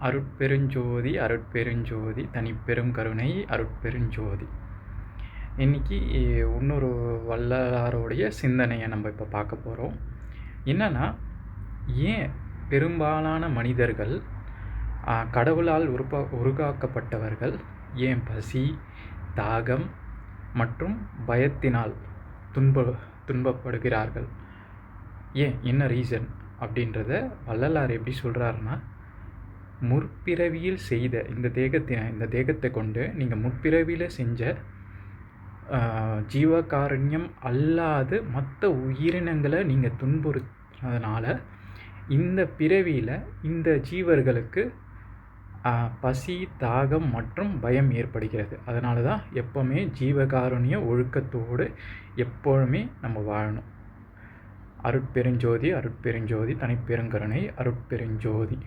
அருட்பெருஞ்சோதி அருட்பெருஞ்சோதி தனிப்பெரும் கருணை அருட்பெருஞ்சோதி. இன்றைக்கி இன்னொரு வள்ளலாருடைய சிந்தனையை நம்ம இப்போ பார்க்க போகிறோம். என்னென்னா, ஏன் பெரும்பாலான மனிதர்கள் கடவுளால் உருவாக்கப்பட்டவர்கள் ஏன் பசி, தாகம் மற்றும் பயத்தினால் துன்பப்படுகிறார்கள்? ஏன், என்ன ரீசன் அப்படின்றத வள்ளலார் எப்படி சொல்கிறாருன்னா, முற்பிறவியில் செய்த இந்த தேகத்தை கொண்டு நீங்கள் முற்பிறவியில் செஞ்ச ஜீவகாருண்யம் அல்லாது மற்ற உயிரினங்களை நீங்கள் துன்புறுத்துறதுனால இந்த பிறவியில் இந்த ஜீவர்களுக்கு பசி, தாகம் மற்றும் பயம் ஏற்படுகிறது. அதனால தான் எப்போவுமே ஜீவகாருண்ய ஒழுக்கத்தோடு எப்பொழுதுமே நம்ம வாழணும். அருட்பெருஞ்சோதி அருட்பெருஞ்சோதி தனிப்பெருங்கருணை அருட்பெருஞ்சோதி.